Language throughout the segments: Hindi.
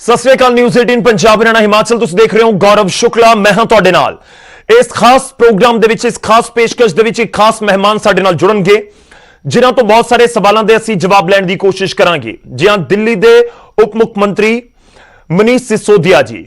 सत श्री अकाल। न्यूज़ 18 पंजाब हरियाणा हिमाचल तुसीं देख रहे हो। गौरव शुक्ला मैं हां तुहाडे नाल। इस खास प्रोग्राम दे विच, इस खास पेशकश दे विच एक खास मेहमान साडे नाल जुड़नगे जिन्हां तो बहुत सारे सवालों के असीं जवाब लैण दी कोशिश करांगे। जी हां, दिल्ली के उप मुख मंत्री मनीष सिसोदिया जी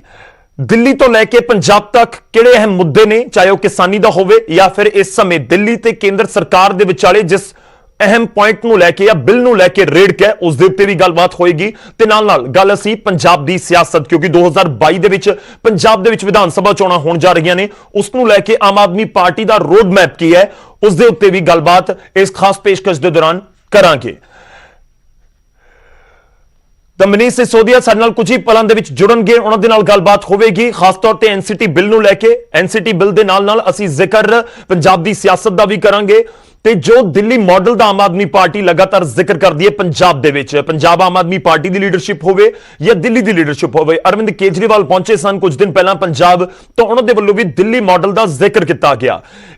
दिल्ली तो लैके पंजाब तक किहड़े अहम मुद्दे ने, चाहे वह किसानी दा होवे या फिर इस समय दिल्ली ते केंद्र सरकार दे विचाले जिस अहम पॉइंट नूं लैके या बिल नूं लैके रेड़क है उस दे उत्ते भी गलबात होएगी। ते नाल नाल गल असीं पंजाब दी सियासत, क्योंकि 2022 दे विच पंजाब दे विच विधान सभा चोणां होण जा रहीआं ने, उस नूं लैके आम आदमी पार्टी दा रोड मैप की है उस दे उत्ते भी गलबात इस खास पेशकश दे दौरान करांगे। तो मनीष सिसोदिया साडे नाल कुछ ही पलां दे विच जुड़नगे, उन्हां दे नाल गलबात होवेगी खास तौर ते एनसीटी बिल नूं लैके। एनसीटी बिल दे नाल नाल असीं जिक्र पंजाब दी सियासत दा भी करांगे ते जो दिल्ली मॉडल दा आम आदमी पार्टी लगातार जिक्र करदी है पंजाब दे विच, पंजाब आम आदमी पार्टी दी लीडरशिप होवे या दिल्ली दी लीडरशिप होवे। अरविंद केजरीवाल पहुंचे सन कुछ दिन पहला पंजाब, तो उन्हां दे वल्लों भी दिल्ली मॉडल दा जिक्र किया गया।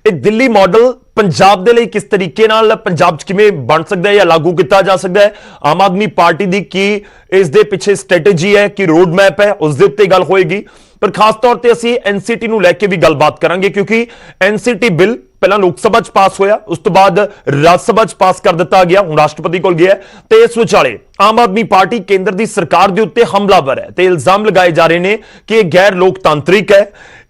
ये दिल्ली मॉडल पंजाब दे लई किस तरीके नाल पंजाब च किवें बन सकदा है या लागू किया जा सकदा है, आम आदमी पार्टी दी की इस दे पिछे स्ट्रैटेजी है कि रोड मैप है, उस दे उत्ते गल होएगी। पर खास तौर पर असीं एनसीटी नूं लैके भी गलबात करांगे, क्योंकि एनसीटी बिल पहला लोक सभा च पास होया, उस तो बाद राज्य सभा च पास कर दिता गया, हुण राष्ट्रपति कोल गया। ते इस विचाले आम आदमी पार्टी केंद्र दी सरकार दे उत्ते हमलावर है ते इल्जाम लगाए जा रहे हैं कि यह गैर लोकतांत्रिक है।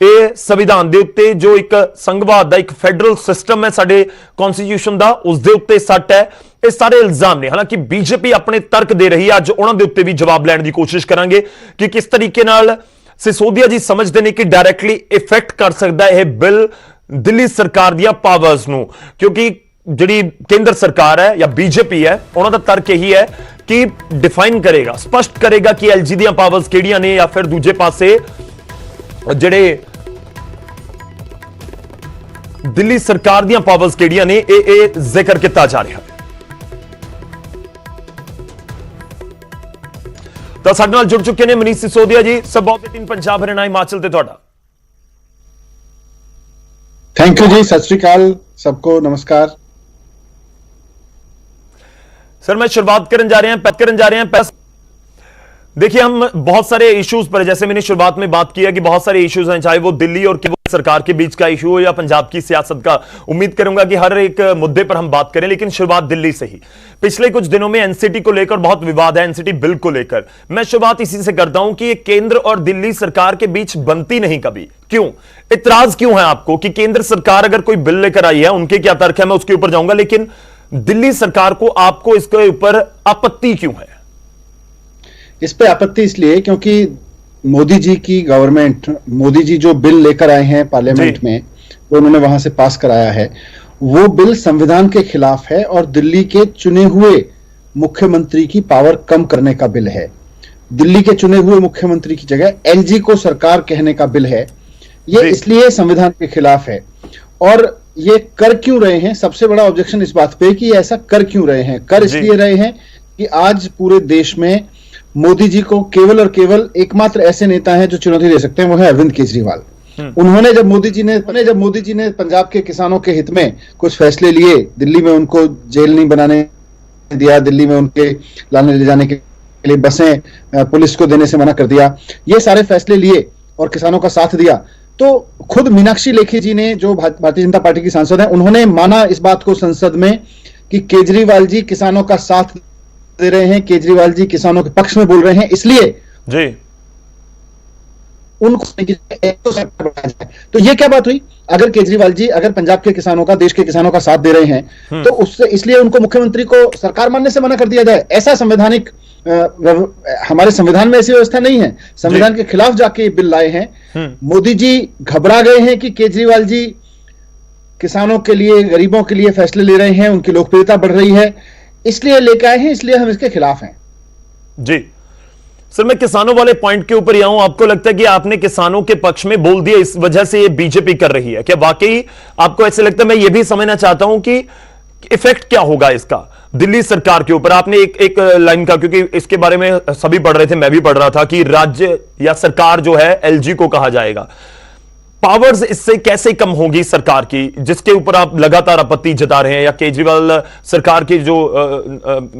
यह संविधान दे उत्ते जो एक संघवाद दा एक फेडरल सिस्टम है साडे कॉन्स्टिट्यूशन दा, उस दे उत्ते सट है। ये सारे इल्जाम ने, हालांकि बीजेपी अपने तर्क दे रही है, अज उन्हां दे उत्ते भी जवाब लैण दी कोशिश करांगे कि किस तरीके नाल सिसोदिया जी समझते हैं कि डायरैक्टली इफेक्ट कर सकता है बिल दिल्ली सरकार दी पावर्स नूं, क्योंकि जिहड़ी केंद्र सरकार है या बीजेपी है उन्हां दा तर्क यही है कि डिफाइन करेगा, स्पष्ट करेगा कि एलजी दी पावर्स किहड़ियां ने, या फिर दूजे पासे जिहड़े दिल्ली सरकार दी पावर्स किहड़ियां ने, ये जिक्र किया जा रहा है। तो साडे नाल जुड़ चुके हैं मनीष सिसोदिया जी। सब 18 पंजाब हरियाणा हिमाचल ते तुहाडा। थैंक यू जी, सत श्री अकाल सबको, नमस्कार सर। मैं शुरुआत करने जा रहे हैं देखिए, हम बहुत सारे इश्यूज पर, जैसे मैंने शुरुआत में बात किया कि बहुत सारे इश्यूज हैं, चाहे वो दिल्ली और सरकार के बीच का इशू हो या पंजाब की सियासत का। उम्मीद करूंगा कि हर एक मुद्दे पर हम बात करें, लेकिन शुरुआत दिल्ली से ही। पिछले कुछ दिनों में एनसीटी को लेकर बहुत विवाद है, एनसीटी बिल को लेकर। मैं शुरुआत इसी से करता हूं कि ये केंद्र और दिल्ली सरकार के बीच बनती नहीं कभी, क्यों? इतराज क्यों है आपको कि केंद्र सरकार अगर कोई बिल लेकर आई है, उनके क्या तर्क है, मैं उसके ऊपर जाऊंगा, लेकिन दिल्ली सरकार को आपको इसके ऊपर आपत्ति क्यों है? इस पे आपत्ति इसलिए क्योंकि मोदी जी की गवर्नमेंट, मोदी जी जो बिल लेकर आए हैं पार्लियामेंट में, वो उन्होंने वहां से पास कराया है, वो बिल संविधान के खिलाफ है और दिल्ली के चुने हुए मुख्यमंत्री की पावर कम करने का बिल है। दिल्ली के चुने हुए मुख्यमंत्री की जगह एलजी को सरकार कहने का बिल है। ये इसलिए संविधान के खिलाफ है। और ये कर क्यों रहे हैं? सबसे बड़ा ऑब्जेक्शन इस बात पे कि ऐसा कर क्यों रहे हैं। कर इसलिए रहे हैं कि आज पूरे देश में मोदी जी को केवल और केवल एकमात्र ऐसे नेता हैं जो चुनौती दे सकते हैं, वो है अरविंद केजरीवाल। उन्होंने जब मोदी जी ने पंजाब के किसानों के हित में कुछ फैसले लिए, दिल्ली में उनको जेल नहीं बनाने दिया, दिल्ली में उनके लाने ले जाने के लिए बसें पुलिस को देने से मना कर दिया, ये सारे फैसले लिए और किसानों का साथ दिया, तो खुद मीनाक्षी लेखी जी ने, जो भारतीय जनता पार्टी की सांसद है, उन्होंने माना इस बात को संसद में कि केजरीवाल जी किसानों का साथ दे रहे हैं, केजरीवाल जी किसानों के पक्ष में बोल रहे हैं, इसलिए जी उनको तो ये क्या बात हुई? अगर केजरीवाल जी अगर पंजाब के किसानों का, देश के किसानों का साथ दे रहे हैं, तो उससे इसलिए उनको मुख्यमंत्री को सरकार मानने से मना कर दिया जाए? ऐसा संवैधानिक हमारे संविधान में ऐसी व्यवस्था नहीं है। संविधान के खिलाफ जाके बिल लाए हैं। मोदी जी घबरा गए हैं कि केजरीवाल जी किसानों के लिए, गरीबों के लिए फैसले ले रहे हैं, उनकी लोकप्रियता बढ़ रही है, इसलिए लेकर आए हैं, इसलिए हम इसके खिलाफ हैं। जी सर, मैं किसानों वाले पॉइंट के ऊपर ही आऊं। आपको लगता है कि आपने किसानों के पक्ष में बोल दिया, इस वजह से ये बीजेपी कर रही है? क्या वाकई आपको ऐसे लगता है? मैं ये भी समझना चाहता हूं कि इफेक्ट क्या होगा इसका दिल्ली सरकार के ऊपर। आपने एक लाइन का, क्योंकि इसके बारे में सभी पढ़ रहे थे, मैं भी पढ़ रहा था कि राज्य या सरकार जो है एलजी को कहा जाएगा। पावर्स इससे कैसे कम होगी सरकार की, जिसके ऊपर आप लगातार आपत्ति जता रहे हैं, या केजरीवाल सरकार के जो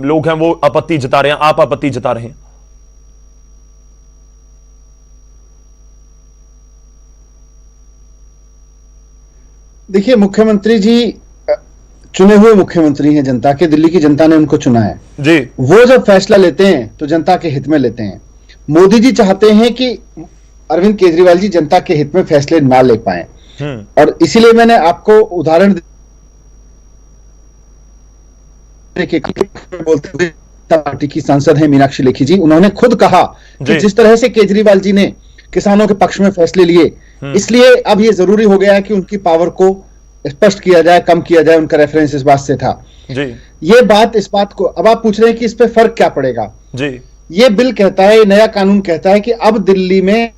लोग हैं वो आपत्ति जता रहे हैं, आप आपत्ति जता रहे हैं? देखिए, मुख्यमंत्री जी चुने हुए मुख्यमंत्री हैं जनता के, दिल्ली की जनता ने उनको चुना है जी। वो जब फैसला लेते हैं तो जनता के हित में लेते हैं। मोदी जी चाहते हैं कि अरविंद केजरीवाल जी जनता के हित में फैसले ना ले पाए, और इसीलिए मैंने आपको उदाहरण बोलते हुए पार्टी की सांसद है मीनाक्षी लेखी जी, उन्होंने खुद कहा कि जिस तरह से केजरीवाल जी ने किसानों के पक्ष में फैसले लिए, इसलिए अब ये जरूरी हो गया है कि उनकी पावर को स्पष्ट किया जाए, कम किया जाए। उनका रेफरेंस इस बात से था जी। ये बात, इस बात को अब आप पूछ रहे हैं कि इस पे फर्क क्या पड़ेगा जी। ये बिल कहता है, नया कानून कहता है कि अब दिल्ली में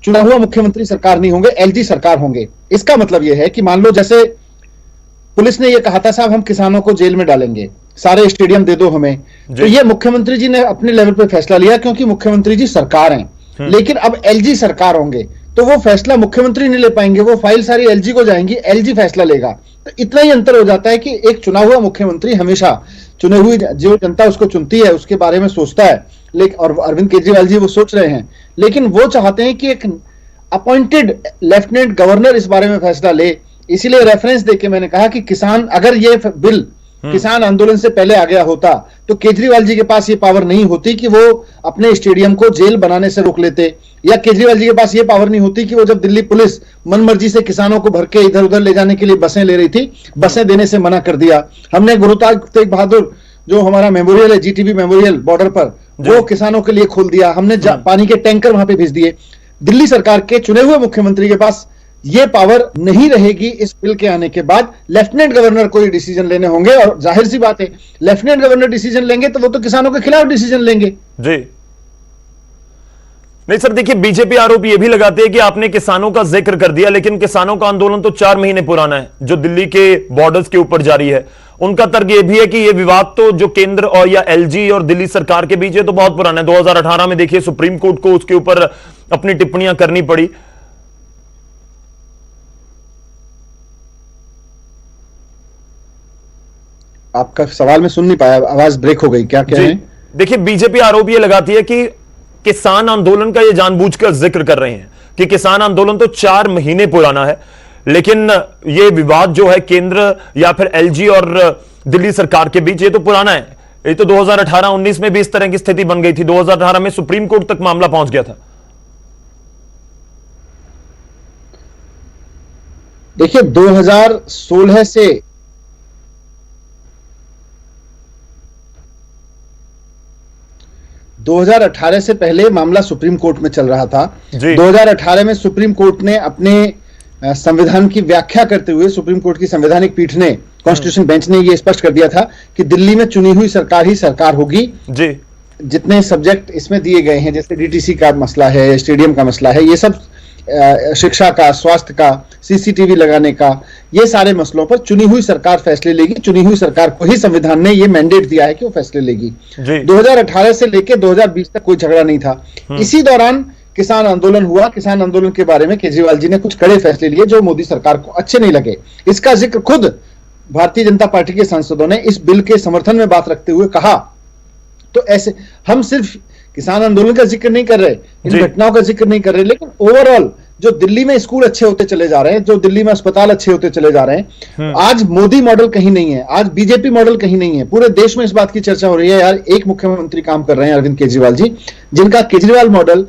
चुना हुआ मुख्यमंत्री सरकार नहीं होंगे, एलजी सरकार होंगे। इसका मतलब यह है कि मान लो जैसे पुलिस ने यह कहा था साहब हम किसानों को जेल में डालेंगे, सारे स्टेडियम दे दो हमें, तो ये मुख्यमंत्री जी ने अपने लेवल पे फैसला लिया क्योंकि मुख्यमंत्री जी सरकार हैं। लेकिन अब एलजी सरकार होंगे तो वो फैसला मुख्यमंत्री नहीं ले पाएंगे, वो फाइल सारी एलजी को जाएंगी, एलजी फैसला लेगा। तो इतना ही अंतर हो जाता है कि एक चुना हुआ मुख्यमंत्री हमेशा चुने हुई जो जनता उसको चुनती है उसके बारे में सोचता है, लेकिन और अरविंद केजरीवाल जी वो सोच रहे हैं, लेकिन वो चाहते हैं कि एक अपॉइंटेड लेफ्टिनेंट गवर्नर इस बारे में फैसला ले। इसीलिए रेफरेंस देके मैंने कहा कि किसान, अगर ये बिल किसान आंदोलन से पहले आ गया होता तो केजरीवाल जी के पास ये पावर नहीं होती कि वो अपने स्टेडियम को जेल बनाने से रोक लेते, या केजरीवाल जी के पास ये पावर नहीं होती कि वो जब दिल्ली पुलिस मनमर्जी से किसानों को भर के इधर उधर ले जाने के लिए बसें ले रही थी, बसें देने से मना कर दिया। हमने गुरु तेग बहादुर जो हमारा मेमोरियल है, जीटीबी मेमोरियल बॉर्डर पर, वो किसानों के लिए खोल दिया हमने, पानी के टैंकर वहां पे भेज दिए। दिल्ली सरकार के चुने हुए मुख्यमंत्री के पास ये पावर नहीं रहेगी। इस बिल के आने के बाद लेफ्टिनेंट गवर्नर को ये डिसीजन लेने होंगे, और जाहिर सी बात है लेफ्टिनेंट गवर्नर डिसीजन लेंगे तो वो तो किसानों के खिलाफ डिसीजन लेंगे। जी नहीं सर, देखिए बीजेपी आरोप ये भी लगाती है कि आपने किसानों का जिक्र कर दिया, लेकिन किसानों का आंदोलन तो 4 महीने पुराना है जो दिल्ली के बॉर्डर्स के ऊपर जारी है। उनका तर्क यह भी है कि यह विवाद तो जो केंद्र और या एलजी और दिल्ली सरकार के बीच है तो बहुत पुराना है। 2018 में देखिए सुप्रीम कोर्ट को उसके ऊपर अपनी टिप्पणियां करनी पड़ी। आपका सवाल मैं सुन नहीं पाया, आवाज ब्रेक हो गई, क्या कह रहे हैं? देखिए बीजेपी आरोप यह लगाती है कि किसान आंदोलन का यह जानबूझकर जिक्र कर रहे हैं कि किसान आंदोलन तो 4 महीने पुराना है, लेकिन यह विवाद जो है केंद्र या फिर एलजी और दिल्ली सरकार के बीच ये तो पुराना है। ये तो 2018-19 में भी इस तरह की स्थिति बन गई थी, 2018 में सुप्रीम कोर्ट तक मामला पहुंच गया था। देखिए 2016 से 2018 से पहले मामला सुप्रीम कोर्ट में चल रहा था। 2018 में सुप्रीम कोर्ट ने अपने संविधान की व्याख्या करते हुए, सुप्रीम कोर्ट की संवैधानिक पीठ ने, कॉन्स्टिट्यूशन बेंच ने यह स्पष्ट कर दिया था कि दिल्ली में चुनी हुई सरकार ही सरकार होगी। जी। जितने सब्जेक्ट इसमें दिए गए हैं, जैसे डीटीसी का मसला है, स्टेडियम का मसला है, ये सब शिक्षा का, स्वास्थ्य का, सीसीटीवी लगाने का, ये सारे मसलों पर चुनी हुई सरकार फैसले लेगी। चुनी हुई सरकार को ही संविधान ने ये मैंडेट दिया है कि वो फैसले लेगी। 2018 से लेकर 2020 तक कोई झगड़ा नहीं था। इसी दौरान किसान आंदोलन हुआ। किसान आंदोलन के बारे में केजरीवाल जी ने कुछ कड़े फैसले लिए जो मोदी सरकार को अच्छे नहीं लगे। इसका जिक्र खुद भारतीय जनता पार्टी के सांसदों ने इस बिल के समर्थन में बात रखते हुए कहा। तो ऐसे हम सिर्फ किसान आंदोलन का जिक्र नहीं कर रहे, इन घटनाओं का जिक्र नहीं कर रहे, लेकिन ओवरऑल जो दिल्ली में स्कूल अच्छे होते चले जा रहे हैं, जो दिल्ली में अस्पताल अच्छे होते चले जा रहे हैं, आज मोदी मॉडल कहीं नहीं है, आज बीजेपी मॉडल कहीं नहीं है। पूरे देश में इस बात की चर्चा हो रही है, यार एक मुख्यमंत्री काम कर रहे हैं अरविंद केजरीवाल जी, जिनका केजरीवाल मॉडल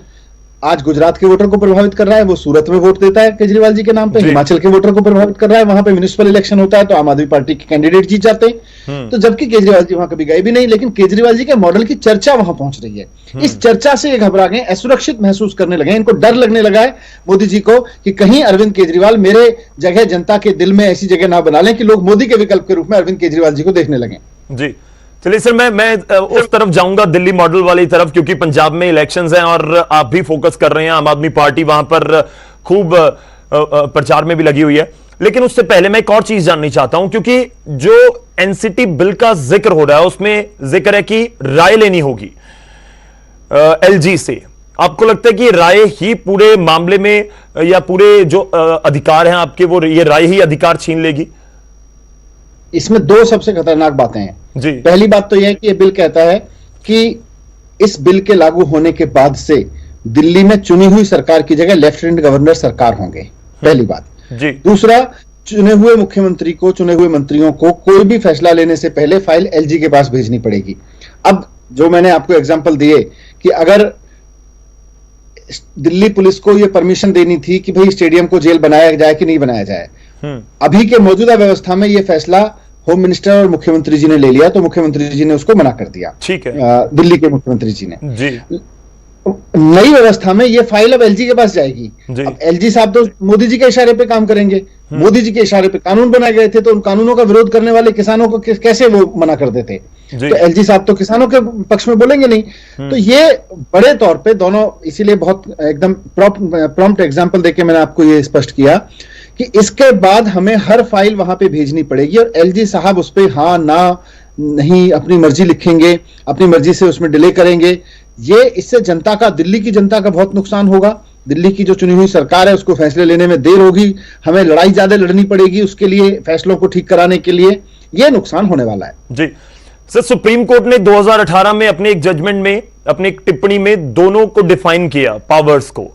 आज गुजरात के वोटर को प्रभावित कर रहा है। वो सूरत में वोट देता है केजरीवाल जी के नाम पे, हिमाचल के वोटर को प्रभावित कर रहा है, वहां पे म्युनिसिपल इलेक्शन होता है तो आम आदमी पार्टी के कैंडिडेट जीत जाते हैं। तो जबकि केजरीवाल जी वहां कभी गए भी नहीं, लेकिन केजरीवाल जी के मॉडल की चर्चा वहां पहुंच रही है। इस चर्चा से ये घबरा गए, असुरक्षित महसूस करने लगे, इनको डर लगने लगा है मोदी जी को कि कहीं अरविंद केजरीवाल मेरे जगह जनता के दिल में ऐसी जगह ना बना लें कि लोग मोदी के विकल्प के रूप में अरविंद केजरीवाल जी को देखने लगे। जी चलिए सर, मैं उस तरफ जाऊंगा, दिल्ली मॉडल वाली तरफ, क्योंकि पंजाब में इलेक्शंस हैं और आप भी फोकस कर रहे हैं, आम आदमी पार्टी वहां पर खूब प्रचार में भी लगी हुई है। लेकिन उससे पहले मैं एक और चीज जाननी चाहता हूं, क्योंकि जो एनसीटी बिल का जिक्र हो रहा है उसमें जिक्र है कि राय लेनी होगी एलजी से। आपको लगता है कि राय ही पूरे मामले में या पूरे जो अधिकार हैं आपके, वो ये राय ही अधिकार छीन लेगी? इसमें दो सबसे खतरनाक बातें हैं जी। पहली बात तो यह है कि यह बिल कहता है कि इस बिल के लागू होने के बाद से दिल्ली में चुनी हुई सरकार की जगह लेफ्टिनेंट गवर्नर सरकार होंगे, पहली बात। जी। दूसरा, चुने हुए मुख्यमंत्री को, चुने हुए मंत्रियों को कोई भी फैसला लेने से पहले फाइल एलजी के पास भेजनी पड़ेगी। अब जो मैंने आपको एग्जांपल दिए कि अगर दिल्ली पुलिस को यह परमिशन देनी थी कि भाई स्टेडियम को जेल बनाया जाए कि नहीं बनाया जाए, अभी के मौजूदा व्यवस्था में यह फैसला होम मिनिस्टर और मुख्यमंत्री जी ने ले लिया, तो मुख्यमंत्री जी ने उसको मना कर दिया। ठीक है। दिल्ली के मुख्यमंत्री जी ने जी। नई व्यवस्था में ये फाइल अब एलजी के पास जाएगी। अब एलजी साहब तो मोदी जी के इशारे पे काम करेंगे, मोदी जी के इशारे पे कानून बनाए गए थे, तो उन कानूनों का विरोध करने वाले किसानों को कैसे वो मना कर देते? तो एलजी साहब तो किसानों के पक्ष में बोलेंगे नहीं। तो ये बड़े तौर पे दोनों, इसीलिए बहुत एकदम प्रॉम्प्ट एग्जांपल देके मैंने आपको ये स्पष्ट किया कि इसके बाद हमें हर फाइल वहां पे भेजनी पड़ेगी और एलजी साहब उस पे हाँ ना नहीं अपनी मर्जी लिखेंगे, अपनी मर्जी से उसमें डिले करेंगे। ये इससे जनता का, दिल्ली की जनता का बहुत नुकसान होगा। दिल्ली की जो चुनी हुई सरकार है उसको फैसले लेने में देर होगी, हमें लड़ाई ज्यादा लड़नी पड़ेगी उसके लिए, फैसलों को ठीक कराने के लिए। यह नुकसान होने वाला है। जी सर, सुप्रीम कोर्ट ने 2018 में अपने एक जजमेंट में, अपनी एक टिप्पणी में दोनों को डिफाइन किया, पावर्स को,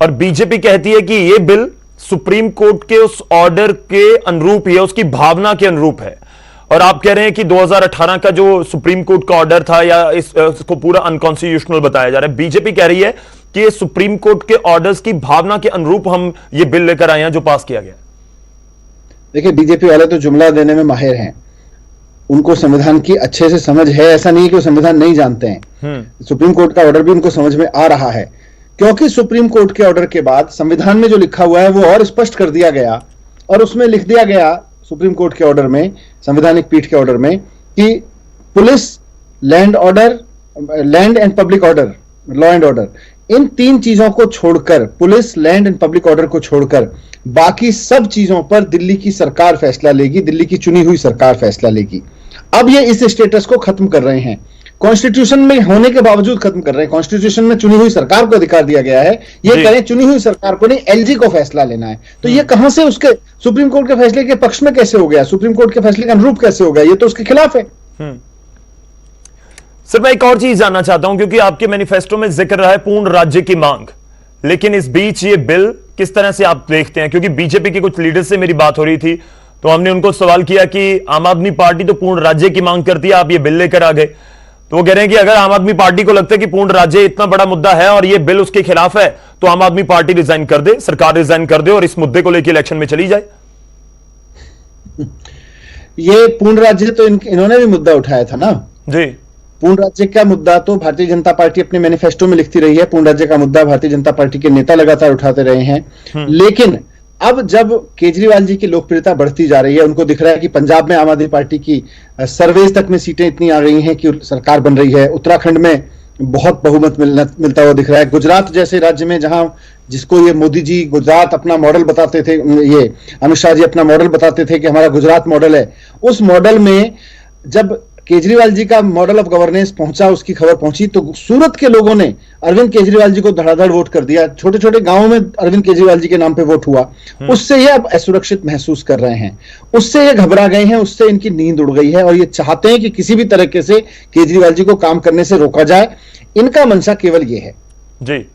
और बीजेपी कहती है कि यह बिल सुप्रीम कोर्ट के उस ऑर्डर के अनुरूप है, उसकी भावना के अनुरूप है। और आप कह रहे हैं कि 2018 का जो सुप्रीम कोर्ट का ऑर्डर था या इसको पूरा अनकॉन्स्टिट्यूशनल बताया जा रहा है। बीजेपी कह रही है कि ये सुप्रीम कोर्ट के ऑर्डर्स की भावना के अनुरूप हम ये बिल लेकर आए हैं जो पास किया गया। देखिए, बीजेपी वाले तो जुमला देने में माहिर हैं, उनको संविधान की अच्छे से समझ है, ऐसा नहीं है कि वो संविधान नहीं जानते हैं। सुप्रीम कोर्ट का ऑर्डर भी उनको समझ में आ रहा है, क्योंकि सुप्रीम कोर्ट के ऑर्डर के बाद संविधान में जो लिखा हुआ है वो और स्पष्ट कर दिया गया, और उसमें लिख दिया गया सुप्रीम कोर्ट के ऑर्डर में, संवैधानिक पीठ के ऑर्डर में, कि police, land order, land and public order, law and order, इन तीन चीजों को छोड़कर, police, land and public order को छोड़कर बाकी सब चीजों पर दिल्ली की सरकार फैसला लेगी, दिल्ली की चुनी हुई सरकार फैसला लेगी। अब ये इस स्टेटस को खत्म कर रहे हैं, कॉन्स्टिट्यूशन में होने के बावजूद खत्म कर रहे हैं। कॉन्स्टिट्यूशन में चुनी हुई सरकार को अधिकार दिया गया है, ये करें चुनी हुई सरकार को नहीं, एलजी को फैसला लेना है। तो ये कहां से उसके सुप्रीम कोर्ट के फैसले के पक्ष में कैसे हो गया, सुप्रीम कोर्ट के फैसले का अनुरूप कैसे हो गया? ये तो उसके खिलाफ है। सर, मैं एक और चीज जानना चाहता हूं, क्योंकि आपके मैनिफेस्टो में जिक्र रहा है पूर्ण राज्य की मांग, लेकिन इस बीच ये बिल किस तरह से आप देखते हैं? क्योंकि बीजेपी के कुछ लीडर से मेरी बात हो रही थी, तो हमने उनको सवाल किया कि आम आदमी पार्टी तो पूर्ण राज्य की मांग करती है, आप ये बिल लेकर आ गए। तो वो कह रहे हैं कि अगर आम आदमी पार्टी को लगता है कि पूर्ण राज्य इतना बड़ा मुद्दा है और ये बिल उसके खिलाफ है, तो आम आदमी पार्टी रिजाइन कर दे, सरकार रिजाइन कर दे और इस मुद्दे को लेकर इलेक्शन में चली जाए। ये पूर्ण राज्य तो इन्होंने भी मुद्दा उठाया था ना जी। पूर्ण राज्य का मुद्दा तो भारतीय जनता पार्टी अपने मैनिफेस्टो में लिखती रही है, पूर्ण राज्य का मुद्दा भारतीय जनता पार्टी के नेता लगातार उठाते रहे हैं। लेकिन अब जब केजरीवाल जी की लोकप्रियता बढ़ती जा रही है, उनको दिख रहा है कि पंजाब में आम आदमी पार्टी की सर्वेज तक में सीटें इतनी आ गई हैं कि सरकार बन रही है, उत्तराखंड में बहुत बहुमत मिलता हुआ दिख रहा है, गुजरात जैसे राज्य में जहां, जिसको ये मोदी जी गुजरात अपना मॉडल बताते थे, ये अमित शाह जी अपना मॉडल बताते थे कि हमारा गुजरात मॉडल है, उस मॉडल में जब केजरीवाल जी का मॉडल ऑफ गवर्नेंस पहुंचा, उसकी खबर पहुंची, तो सूरत के लोगों ने अरविंद केजरीवाल जी को धड़ाधड़ वोट कर दिया। छोटे छोटे गांवों में अरविंद केजरीवाल जी के नाम पे वोट हुआ। उससे ये अब असुरक्षित महसूस कर रहे हैं, उससे ये घबरा गए हैं, उससे इनकी नींद उड़ गई है और ये चाहते हैं कि किसी भी तरीके से केजरीवाल जी को काम करने से रोका जाए। इनका मंशा केवल ये है। जी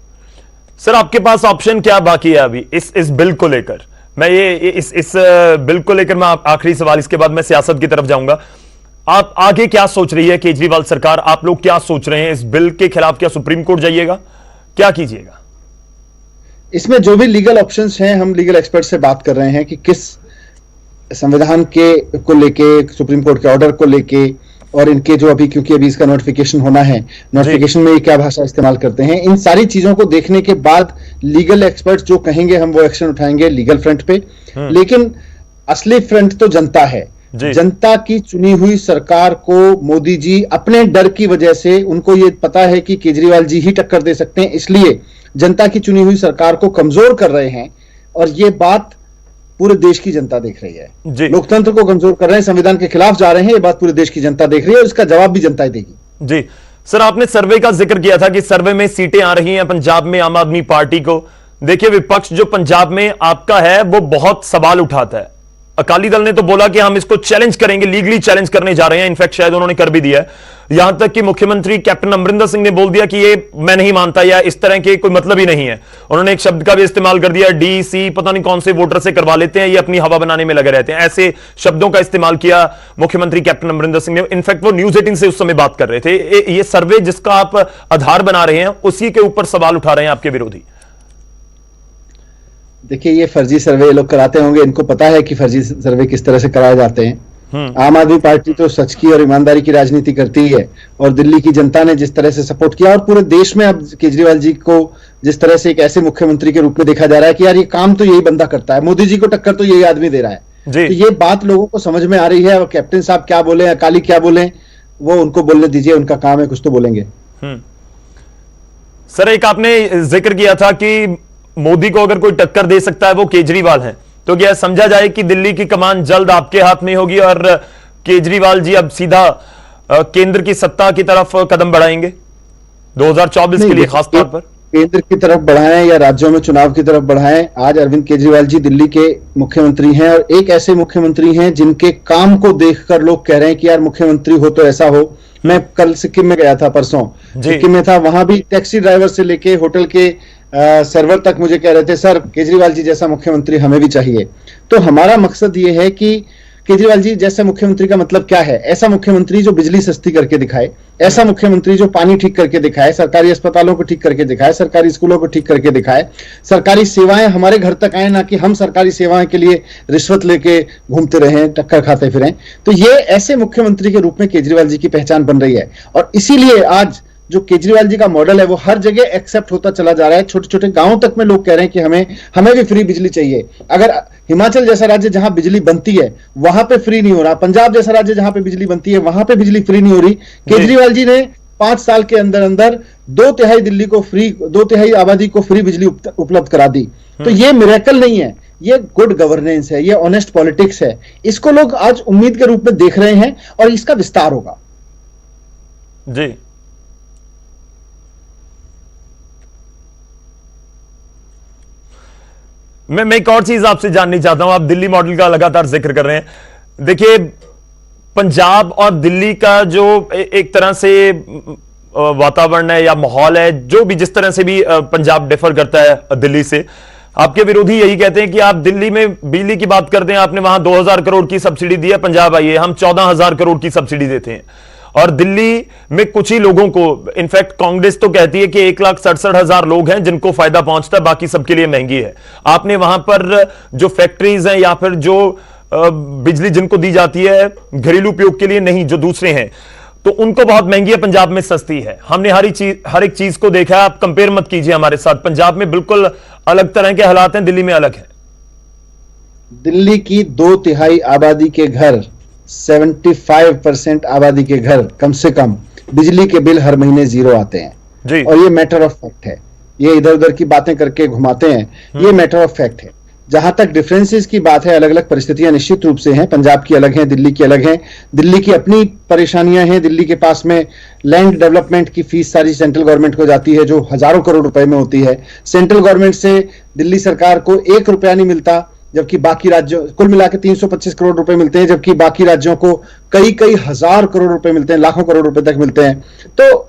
सर, आपके पास ऑप्शन क्या बाकी है अभी इस बिल को लेकर? मैं ये इस बिल को लेकर मैं आखिरी सवाल, इसके बाद मैं सियासत की तरफ जाऊंगा। आप आगे क्या सोच रही है केजरीवाल सरकार? आप लोग क्या सोच रहे हैं इस बिल के खिलाफ? क्या सुप्रीम कोर्ट जाइएगा, क्या कीजिएगा? इसमें जो भी लीगल ऑप्शंस हैं, हम लीगल एक्सपर्ट से बात कर रहे हैं कि किस संविधान के को लेके, सुप्रीम कोर्ट के ऑर्डर को लेके, और इनके जो अभी, क्योंकि अभी इसका नोटिफिकेशन होना है, नोटिफिकेशन में ये क्या भाषा इस्तेमाल करते हैं, इन सारी चीजों को देखने के बाद लीगल एक्सपर्ट जो कहेंगे हम वो एक्शन उठाएंगे लीगल फ्रंट पे। लेकिन असली फ्रंट तो जनता है। जनता की चुनी हुई सरकार को मोदी जी अपने डर की वजह से, उनको ये पता है कि केजरीवाल जी ही टक्कर दे सकते हैं, इसलिए जनता की चुनी हुई सरकार को कमजोर कर रहे हैं। और ये बात पूरे देश की जनता देख रही है। लोकतंत्र को कमजोर कर रहे हैं, संविधान के खिलाफ जा रहे हैं, ये बात पूरे देश की जनता देख रही है और इसका जवाब भी जनता ही देगी। जी सर, आपने सर्वे का जिक्र किया था कि सर्वे में सीटें आ रही हैं पंजाब में आम आदमी पार्टी को। देखिए, विपक्ष जो पंजाब में आपका है वो बहुत सवाल उठाता है, अकाली दल ने तो बोला कि हम इसको चैलेंज करेंगे, लीगली चैलेंज करने जा रहे हैं, इनफैक्ट शायद उन्होंने कर भी दिया है। यहां तक कि मुख्यमंत्री कैप्टन अमरिंदर सिंह ने बोल दिया कि ये मैं नहीं मानता, या इस तरह के कोई मतलब ही नहीं है। उन्होंने एक शब्द का भी इस्तेमाल कर दिया, डी सी पता नहीं कौन से वोटर से करवा लेते हैं, ये अपनी हवा बनाने में लगे रहते हैं, ऐसे शब्दों का इस्तेमाल किया मुख्यमंत्री कैप्टन अमरिंदर सिंह ने। इनफैक्ट वो न्यूज 18 से उस समय बात कर रहे थे। ये सर्वे जिसका आप आधार बना रहे हैं, उसी के ऊपर सवाल उठा रहे हैं आपके विरोधी। देखिए, ये फर्जी सर्वे लोग कराते होंगे, इनको पता है कि फर्जी सर्वे किस तरह से कराए जाते हैं। आम आदमी पार्टी तो सच की और ईमानदारी की राजनीति करती है, और दिल्ली की जनता ने जिस तरह से सपोर्ट किया, और पूरे देश में अब केजरीवाल जी को जिस तरह से एक ऐसे मुख्यमंत्री के रूप में देखा जा रहा है कि यार ये काम तो यही बंदा करता है, मोदी जी को टक्कर तो यही आदमी दे रहा है। तो ये बात लोगों को समझ में आ रही है। और कैप्टन साहब क्या बोले, अकाली क्या बोले, वो उनको बोलने दीजिए, उनका काम है, कुछ तो बोलेंगे। सर, एक आपने जिक्र किया था कि मोदी को अगर कोई टक्कर दे सकता है वो केजरीवाल हैं, तो क्या समझा जाए कि दिल्ली की कमान जल्द आपके हाथ में होगी और केजरीवाल जी अब सीधा केंद्र की सत्ता की तरफ कदम बढ़ाएंगे 2024 के लिए, खास तौर पर केंद्र की तरफ बढ़ाएं या राज्यों में चुनाव की तरफ बढ़ाएं? आज अरविंद केजरीवाल जी दिल्ली के मुख्यमंत्री हैं, और एक ऐसे मुख्यमंत्री हैं जिनके काम को देखकर लोग कह रहे हैं कि यार मुख्यमंत्री हो तो ऐसा हो। मैं कल सिक्किम में गया था, परसों सिक्किम में था, वहां भी टैक्सी ड्राइवर से लेके होटल के सर्वर तक मुझे कह रहे थे, सर केजरीवाल जी जैसा मुख्यमंत्री हमें भी चाहिए। तो हमारा मकसद ये है कि केजरीवाल जी जैसे मुख्यमंत्री का मतलब क्या है? ऐसा मुख्यमंत्री जो बिजली सस्ती करके दिखाए, ऐसा मुख्यमंत्री जो पानी ठीक करके दिखाए, सरकारी अस्पतालों को ठीक करके दिखाए, सरकारी स्कूलों को ठीक करके दिखाए, सरकारी सेवाएं हमारे घर तक आए, ना कि हम सरकारी सेवाएं के लिए रिश्वत लेके घूमते रहें, टक्कर खाते फिरें। तो ये ऐसे मुख्यमंत्री के रूप में केजरीवाल जी की पहचान बन रही है, और इसीलिए आज जो केजरीवाल जी का मॉडल है वो हर जगह एक्सेप्ट होता चला जा रहा है। छोटे छोटे गांवों तक में लोग कह रहे हैं कि हमें भी फ्री बिजली चाहिए। अगर हिमाचल जैसा राज्य जहां बिजली बनती है वहां पे फ्री नहीं हो रहा, पंजाब जैसा राज्य जहां पे बिजली बनती है वहां पे बिजली फ्री नहीं हो रही, केजरीवाल जी ने 5 साल के अंदर अंदर 2/3 दिल्ली को फ्री, 2/3 आबादी को फ्री बिजली उपलब्ध करा दी। तो ये मिरेकल नहीं है, ये गुड गवर्नेंस है, ये ऑनेस्ट पॉलिटिक्स है। इसको लोग आज उम्मीद के रूप में देख रहे हैं, और इसका विस्तार होगा। जी, मैं एक और चीज आपसे जाननी चाहता हूं। आप दिल्ली मॉडल का लगातार जिक्र कर रहे हैं। देखिए, पंजाब और दिल्ली का जो एक तरह से वातावरण है या माहौल है, जो भी जिस तरह से भी पंजाब डिफर करता है दिल्ली से, आपके विरोधी यही कहते हैं कि आप दिल्ली में बिजली की बात करते हैं, आपने वहां 2000 करोड़ की सब्सिडी दी है, पंजाब आइए हम 14,000 करोड़ की सब्सिडी देते हैं। और दिल्ली में कुछ ही लोगों को, इनफैक्ट कांग्रेस तो कहती है कि 1,67,000 लोग हैं जिनको फायदा पहुंचता है, बाकी सबके लिए महंगी है। आपने वहां पर जो फैक्ट्रीज हैं या फिर जो बिजली जिनको दी जाती है घरेलू उपयोग के लिए नहीं, जो दूसरे हैं, तो उनको बहुत महंगी है, पंजाब में सस्ती है। हमने हर एक चीज को देखा है। आप कंपेयर मत कीजिए हमारे साथ। पंजाब में बिल्कुल अलग तरह के हालात हैं, दिल्ली में अलग है। दिल्ली की 2/3 आबादी के घर, 75% आबादी के घर कम से कम बिजली के बिल हर महीने 0 आते हैं जी। और ये मैटर ऑफ फैक्ट है, ये इधर उधर की बातें करके घुमाते हैं, ये मैटर ऑफ फैक्ट है। जहां तक डिफरेंसेस की बात है, अलग अलग परिस्थितियां निश्चित रूप से हैं, पंजाब की अलग हैं, दिल्ली की अलग हैं। दिल्ली की अपनी परेशानियां हैं। दिल्ली के पास में लैंड डेवलपमेंट की फीस सारी सेंट्रल गवर्नमेंट को जाती है, जो हजारों करोड़ रुपए में होती है। सेंट्रल गवर्नमेंट से दिल्ली सरकार को 1 रुपया नहीं मिलता, जबकि बाकी राज्यों कुल मिला के 325 करोड़ रुपए मिलते हैं, जबकि बाकी राज्यों को कई हजार करोड़ रुपए मिलते हैं, लाखों करोड़ रुपए तक मिलते हैं। तो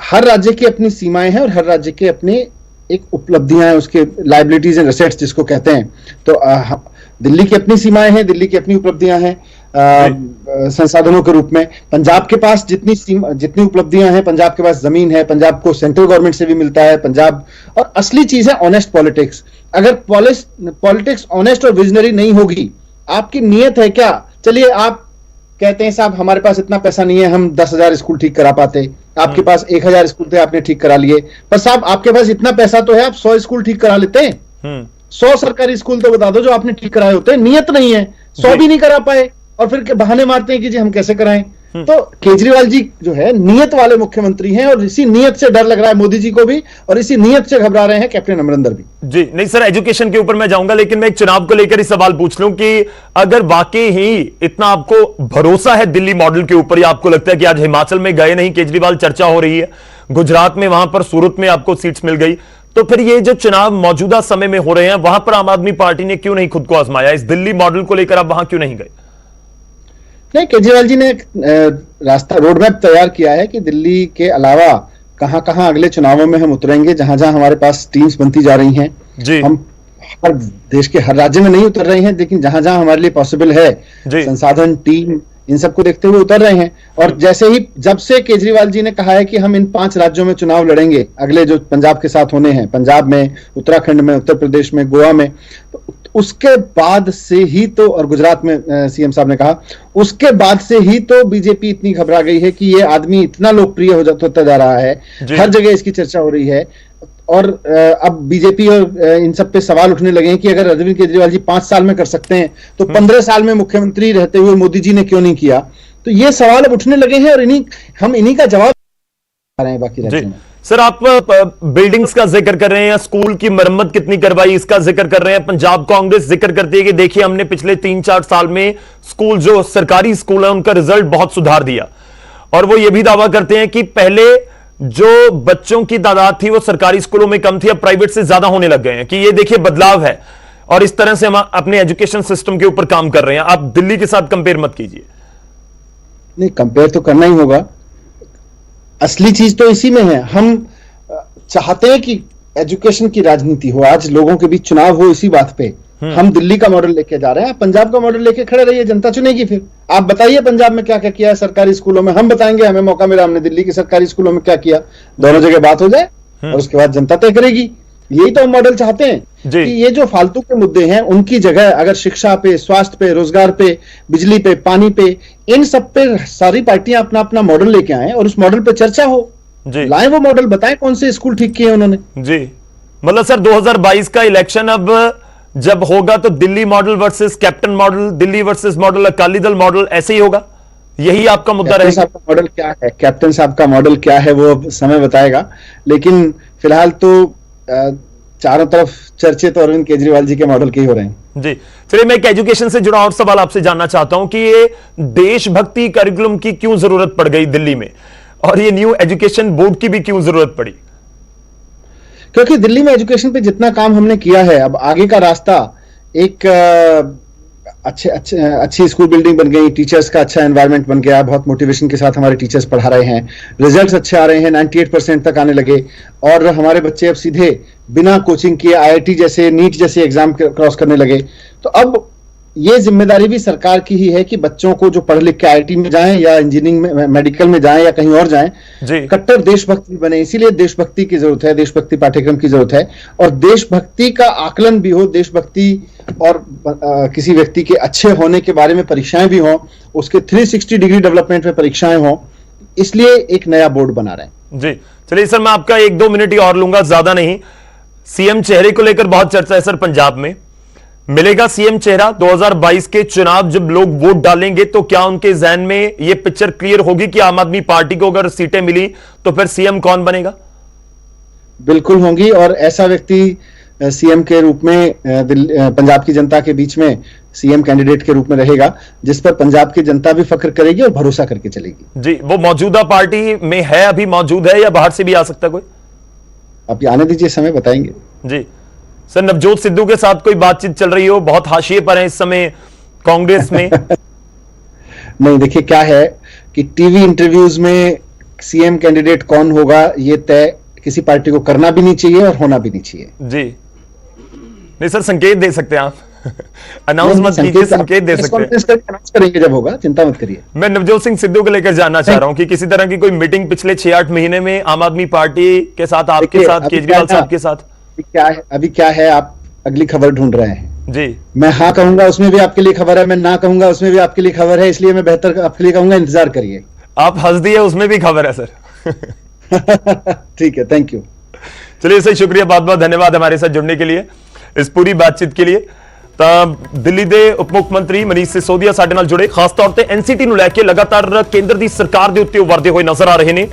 हर राज्य की अपनी सीमाएं हैं और हर राज्य के अपने एक उपलब्धियां हैं, उसके लायबिलिटीज एंड एसेट्स जिसको कहते हैं। तो दिल्ली की अपनी सीमाएं हैं, दिल्ली की अपनी उपलब्धियां हैं संसाधनों के रूप में। पंजाब के पास जितनी उपलब्धियां हैं, पंजाब के पास जमीन है, पंजाब को सेंट्रल गवर्नमेंट से भी मिलता है पंजाब। और असली चीज है ऑनेस्ट पॉलिटिक्स। अगर पॉलिटिक्स ऑनेस्ट और विजनरी नहीं होगी, आपकी नीयत है क्या? चलिए, आप कहते हैं साहब हमारे पास इतना पैसा नहीं है, हम 10,000 स्कूल ठीक करा पाते। आपके पास 1,000 स्कूल थे, आपने ठीक करा लिए। पर साहब आपके पास इतना पैसा तो है, आप 100 स्कूल ठीक करा लेते हैं। 100 सरकारी स्कूल तो बता दो जो आपने ठीक कराए होते हैं। नियत नहीं है, 100 भी नहीं करा पाए, और फिर बहाने मारते हैं कि जी हम कैसे कराएं। तो केजरीवाल जी जो है नियत वाले मुख्यमंत्री हैं, और इसी नियत से डर लग रहा है मोदी जी को भी, और इसी नियत से घबरा रहे हैं कैप्टन अमरिंदर भी। जी नहीं सर, एजुकेशन के ऊपर मैं जाऊंगा, लेकिन मैं एक चुनाव को लेकर ही सवाल पूछ लूं कि अगर वाकई ही इतना आपको भरोसा है दिल्ली मॉडल के ऊपर, या आपको लगता है कि आज हिमाचल में गए नहीं केजरीवाल, चर्चा हो रही है, गुजरात में, वहां पर सूरत में आपको सीट्स मिल गई, तो फिर ये जो चुनाव मौजूदा समय में हो रहे हैं, वहां पर आम आदमी पार्टी ने क्यों नहीं खुद को आजमाया? इस दिल्ली मॉडल को लेकर आप वहां क्यों नहीं गए? नहीं, केजरीवाल जी ने एक रास्ता रोड मैप तैयार किया है कि दिल्ली के अलावा कहां कहां अगले चुनावों में हम उतरेंगे, जहां जहां हमारे पास टीम्स बनती जा रही हैं। जी। हम हर देश के हर राज्य में नहीं उतर रहे हैं, लेकिन जहां जहां हमारे लिए पॉसिबल है, संसाधन, टीम, इन सबको देखते हुए उतर रहे हैं। और जैसे ही जब से केजरीवाल जी ने कहा है कि हम इन 5 राज्यों में चुनाव लड़ेंगे, अगले जो पंजाब के साथ होने हैं, पंजाब में, उत्तराखंड में, उत्तर प्रदेश में, गोवा में, तो उसके बाद से ही तो, और गुजरात में सीएम साहब ने कहा, उसके बाद से ही तो बीजेपी इतनी घबरा गई है कि ये आदमी इतना लोकप्रिय होता जा रहा है, हर जगह इसकी चर्चा हो रही है। और अब बीजेपी और इन सब पे सवाल उठने लगे हैं कि अगर अरविंद केजरीवाल जी 5 साल में कर सकते हैं तो 15 साल में मुख्यमंत्री रहते हुए मोदी जी ने क्यों नहीं किया? तो ये सवाल अब उठने लगे हैं और हम इन्हीं का जवाब आ रहे हैं बाकी राज्यों में। सर, आप बिल्डिंग्स का जिक्र कर रहे हैं, स्कूल की मरम्मत कितनी करवाई इसका जिक्र कर रहे हैं। पंजाब कांग्रेस जिक्र करती है कि देखिए हमने पिछले 3-4 साल में स्कूल, जो सरकारी स्कूल है, उनका रिजल्ट बहुत सुधार दिया। और वो ये भी दावा करते हैं कि पहले जो बच्चों की तादाद थी वो सरकारी स्कूलों में कम थी, अब प्राइवेट से ज्यादा होने लग गए हैं, कि ये देखिए बदलाव है। और इस तरह से हम अपने एजुकेशन सिस्टम के ऊपर काम कर रहे हैं। आप दिल्ली के साथ कंपेयर मत कीजिए। नहीं, कंपेयर तो करना ही होगा, असली चीज तो इसी में है। हम चाहते हैं कि एजुकेशन की राजनीति हो, आज लोगों के बीच चुनाव हो, इसी बात पे हम दिल्ली का मॉडल लेके जा रहे हैं। आप पंजाब का मॉडल लेके खड़े रहिए, जनता चुनेगी। फिर आप बताइए पंजाब में क्या क्या किया है सरकारी स्कूलों में, हम बताएंगे, हमें मौका मिला, हमने दिल्ली के सरकारी स्कूलों में क्या किया। दोनों जगह बात हो जाए और उसके बाद जनता तय करेगी। यही तो हम मॉडल चाहते हैं कि ये जो फालतू के मुद्दे हैं उनकी जगह अगर शिक्षा पे, स्वास्थ्य पे, रोजगार पे, बिजली पे, पानी पे, इन सब पे सारी पार्टियां अपना अपना मॉडल लेके आए और उस मॉडल पे चर्चा हो। लाए वो मॉडल, बताएं कौन से स्कूल ठीक किए उन्होंने। जी, मतलब सर 2022 का इलेक्शन अब जब होगा तो Delhi model versus captain model, Delhi versus model Akali Dal model, ऐसे ही होगा? यही आपका मुद्दा रहेगा? साहब का मॉडल क्या है, कैप्टन साहब का मॉडल क्या है, वो अब समय बताएगा। लेकिन फिलहाल तो चारों तरफ चर्चे तो अरविंद केजरीवाल जी के मॉडल के ही हो रहे हैं। जी, चलिए मैं एक एजुकेशन से जुड़ा और सवाल आपसे जानना चाहता हूं कि ये देशभक्ति करिकुलम की क्यों जरूरत पड़ गई दिल्ली में, और ये न्यू एजुकेशन बोर्ड की भी क्यों जरूरत पड़ी? क्योंकि दिल्ली में एजुकेशन पे जितना काम हमने किया है, अब आगे का रास्ता एक अच्छी स्कूल बिल्डिंग बन गई, टीचर्स का अच्छा एनवायरनमेंट बन गया, बहुत मोटिवेशन के साथ हमारे टीचर्स पढ़ा रहे हैं, रिजल्ट्स अच्छे आ रहे हैं, 98% तक आने लगे, और हमारे बच्चे अब सीधे बिना कोचिंग किए आईआईटी जैसे, नीट जैसे एग्जाम क्रॉस करने लगे। तो अब ये जिम्मेदारी भी सरकार की ही है कि बच्चों को जो पढ़ लिख के आईआईटी में जाएं या इंजीनियरिंग में, मेडिकल में जाएं या कहीं और जाएं, कट्टर देशभक्ति बने। इसीलिए देशभक्ति की जरूरत है, देशभक्ति पाठ्यक्रम की जरूरत है, और देशभक्ति का आकलन भी हो, देशभक्ति और किसी व्यक्ति के अच्छे होने के बारे में परीक्षाएं भी हों, उसके 360 डिग्री डेवलपमेंट में परीक्षाएं हों, इसलिए एक नया बोर्ड बना रहे हैं। जी, चलिए सर, मैं आपका 1-2 मिनट ही और लूंगा, ज्यादा नहीं। सीएम चेहरे को लेकर बहुत चर्चा है सर पंजाब में, मिलेगा सीएम चेहरा? 2022 के चुनाव जब लोग वोट डालेंगे तो क्या उनके जहन में यह पिक्चर क्लियर होगी कि आम आदमी पार्टी को अगर सीटें मिली तो फिर सीएम कौन बनेगा? बिल्कुल होंगी, और ऐसा व्यक्ति सीएम के रूप में पंजाब की जनता के बीच में सीएम कैंडिडेट के रूप में रहेगा, जिस पर पंजाब की जनता भी फख्र करेगी और भरोसा करके चलेगी। जी, वो मौजूदा पार्टी में है, अभी मौजूद है, या बाहर से भी आ सकता कोई? आप आने दीजिए, समय बताएंगे। जी सर, नवजोत सिद्धू के साथ कोई बातचीत चल रही हो? बहुत हाशिए पर है इस समय कांग्रेस में। नहीं, देखिए क्या है कि टीवी इंटरव्यूज में सीएम कैंडिडेट कौन होगा ये तय किसी पार्टी को करना भी नहीं चाहिए और होना भी नहीं चाहिए। जी नहीं सर, संकेत दे सकते हैं आप। अनाउंस मत कीजिए, संकेत दे सकते हैं। अनाउंस करेंगे जब होगा, चिंता मत करिए। मैं नवजोत सिंह सिद्धू को लेकर जानना चाह रहा हूं कि किसी तरह की कोई मीटिंग पिछले 6-8 महीने में आम आदमी पार्टी के साथ, आपके साथ, केजरीवाल साहब के साथ अभी क्या है, आप अगली खबर ढूंढ रहे हैं। जी, मैं हाँ कहूंगा उसमें भी आपके लिए खबर है, मैं ना कहूंगा उसमें भी आपके लिए खबर है, इसलिए मैं बेहतर आपके लिए कहूंगा इंतजार करिए। आप हंस दिए, उसमें भी खबर है सर। ठीक है, थैंक यू। चलिए सर, शुक्रिया, बहुत बहुत धन्यवाद हमारे साथ जुड़ने के लिए, इस पूरी बातचीत के लिए। दिल्ली ਦੇ ਉਪ ਮੁੱਖ ਮੰਤਰੀ ਮਨੀਸ਼ ਸਿਸੋਦੀਆ ਸਾਡੇ ਨਾਲ ਜੁੜੇ, ਖਾਸ ਤੌਰ ਤੇ ਐਨਸੀਟੀ ਨੂੰ ਲੈ ਕੇ ਲਗਾਤਾਰ ਕੇਂਦਰ ਦੀ ਸਰਕਾਰ ਦੇ ਉੱਤੇ ਉਭਰਦੇ ਹੋਏ ਨਜ਼ਰ ਆ ਰਹੇ ਨੇ।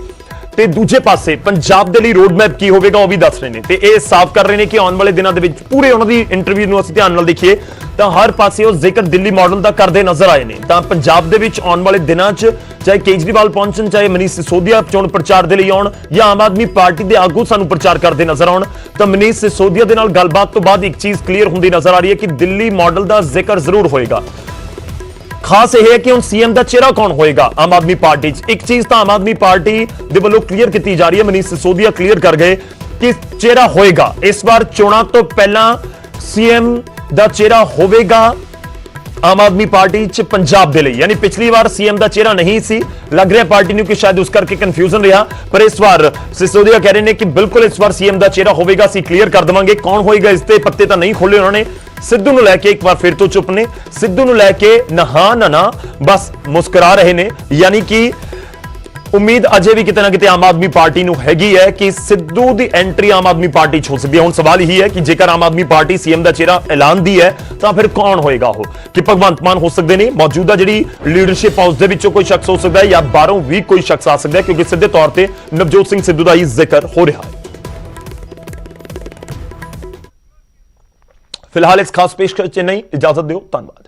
ਤੇ ਦੂਜੇ ਪਾਸੇ ਪੰਜਾਬ ਦੇ ਲਈ ਰੋਡ ਮੈਪ ਕੀ ਹੋਵੇਗਾ ਉਹ ਵੀ ਦੱਸ ਰਹੇ ਨੇ ਤੇ ਇਹ ਸਾਫ਼ ਕਰ ਰਹੇ ਨੇ ਕਿ ਆਉਣ ਵਾਲੇ ਦਿਨਾਂ ਦੇ ਵਿੱਚ ਪੂਰੇ ਉਹਨਾਂ ਦੀ ਇੰਟਰਵਿਊ ਨੂੰ ਅਸੀਂ ਧਿਆਨ ਨਾਲ ਦੇਖੀਏ ਤਾਂ ਹਰ ਪਾਸੇ ਉਹ ਜ਼ਿਕਰ ਦਿੱਲੀ ਮਾਡਲ ਦਾ ਕਰਦੇ ਨਜ਼ਰ ਆਏ ਨੇ। ਤਾਂ ਪੰਜਾਬ ਦੇ ਵਿੱਚ ਆਉਣ ਵਾਲੇ ਦਿਨਾਂ 'ਚ ਚਾਹੇ ਕੇਜਰੀਵਾਲ ਪਹੁੰਚਣ, ਚਾਹੇ ਮਨੀਸ਼ ਸਿਸੋਦੀਆ ਚੋਣ ਪ੍ਰਚਾਰ ਦੇ ਲਈ ਆਉਣ ਜਾਂ ਆਮ ਆਦਮੀ ਪਾਰਟੀ ਦੇ ਆਗੂ ਸਾਨੂੰ ਪ੍ਰਚਾਰ ਕਰਦੇ ਨਜ਼ਰ ਆਉਣ, ਤਾਂ ਮਨੀਸ਼ ਸਿਸੋਦੀਆ ਦੇ ਨਾਲ ਗੱਲਬਾਤ ਤੋਂ ਬਾਅਦ ਇੱਕ ਚੀਜ਼ ਕਲੀਅਰ ਹੁੰਦੀ ਨਜ਼ਰ ਆ ਰਹੀ ਹੈ ਕਿ ਦਿੱਲੀ ਮਾਡਲ ਦਾ ਜ਼ਿਕਰ ਜ਼ਰੂਰ ਹੋਏਗਾ। ਖਾਸ ਇਹ ਹੈ ਕਿ ਹੁਣ ਸੀਐਮ ਦਾ ਚਿਹਰਾ ਕੌਣ ਹੋਏਗਾ ਆਮ ਆਦਮੀ ਪਾਰਟੀ 'ਚ। ਇੱਕ ਚੀਜ਼ ਤਾਂ ਆਮ ਆਦਮੀ ਪਾਰਟੀ ਦੇ ਵੱਲੋਂ ਕਲੀਅਰ ਕੀਤੀ ਜਾ ਰਹੀ ਹੈ, ਮਨੀਸ਼ ਸਿਸੋਦੀਆ ਕਲੀਅਰ ਕਰ ਗਏ ਕਿ ਚਿਹਰਾ ਹੋਏਗਾ ਇਸ ਵਾਰ ਚੋਣਾਂ ਤੋਂ ਪਹਿਲਾਂ ਸੀਐਮ ਦਾ ਚਿਹਰਾ ਹੋਵੇਗਾ ਆਮ ਆਦਮੀ ਪਾਰਟੀ 'ਚ ਪੰਜਾਬ ਦੇ ਲਈ। ਯਾਨੀ ਪਿਛਲੀ ਵਾਰ ਸੀਐਮ ਦਾ ਚਿਹਰਾ ਨਹੀਂ ਸੀ, ਲੱਗ ਰਿਹਾ ਪਾਰਟੀ ਨੂੰ ਕਿ ਸ਼ਾਇਦ ਉਸ ਕਰਕੇ ਕਨਫਿਊਜ਼ਨ ਰਿਹਾ, ਪਰ ਇਸ ਵਾਰ ਸਿਸੋਦੀਆ ਕਹਿ ਰਹੇ ਨੇ ਕਿ ਬਿਲਕੁਲ ਇਸ ਵਾਰ ਸੀਐਮ ਦਾ ਚਿਹਰਾ ਹੋਵੇਗਾ, ਅਸੀਂ ਕਲੀਅਰ ਕਰ ਦੇਵਾਂਗੇ। ਕੌਣ ਹੋਏਗਾ ਇਸ ਤੇ ਪੱਤੇ ਤਾਂ ਨਹੀਂ ਖੋਲੇ ਉਹਨਾਂ ਨੇ। ਸਿੱਧੂ ਨੂੰ ਲੈ ਕੇ ਇੱਕ ਵਾਰ ਫਿਰ ਤੋਂ ਚੁੱਪ ਨੇ, ਸਿੱਧੂ ਨੂੰ ਲੈ ਕੇ ਨਾ ਬਸ ਮੁਸਕਰਾ ਰਹੇ ਨੇ। ਯਾਨੀ ਕਿ ਉਮੀਦ ਅਜੇ ਵੀ ਕਿਤੇ ਨਾ ਕਿਤੇ ਆਮ ਆਦਮੀ ਪਾਰਟੀ ਨੂੰ ਹੈਗੀ ਹੈ ਕਿ ਸਿੱਧੂ ਦੀ ਐਂਟਰੀ ਆਮ ਆਦਮੀ ਪਾਰਟੀ 'ਚ ਹੋ ਸਕਦੀ ਹੈ। ਹੁਣ ਸਵਾਲ ਇਹੀ ਹੈ ਕਿ ਜੇਕਰ ਆਮ ਆਦਮੀ ਪਾਰਟੀ ਸੀਐਮ ਦਾ ਚਿਹਰਾ ਐਲਾਨਦੀ ਹੈ ਤਾਂ ਫਿਰ ਕੌਣ ਹੋਏਗਾ ਉਹ? ਕਿ ਭਗਵੰਤ ਮਾਨ ਹੋ ਸਕਦੇ ਨੇ, ਮੌਜੂਦਾ ਜਿਹੜੀ ਲੀਡਰਸ਼ਿਪ ਹਾਊਸ ਦੇ ਵਿੱਚੋਂ ਕੋਈ ਸ਼ਖਸ ਹੋ ਸਕਦਾ ਹੈ, ਜਾਂ ਬਾਹਰੋਂ ਵੀ ਕੋਈ ਸ਼ਖਸ ਆ ਸਕਦਾ ਹੈ, ਕਿਉਂਕਿ ਸਿੱਧੇ ਤੌਰ ਤੇ ਨਵਜੋਤ ਸਿੰਘ ਸਿੱਧੂ ਦਾ ਹੀ ਜ਼ਿਕਰ ਹੋ ਰਿਹਾ ਹੈ। ਫਿਲਹਾਲ ਇਸ ਖਾਸ ਪੇਸ਼ਕਸ਼ 'ਚ ਨਹੀਂ, ਇਜਾਜ਼ਤ ਦਿਓ, ਧੰਨਵਾਦ।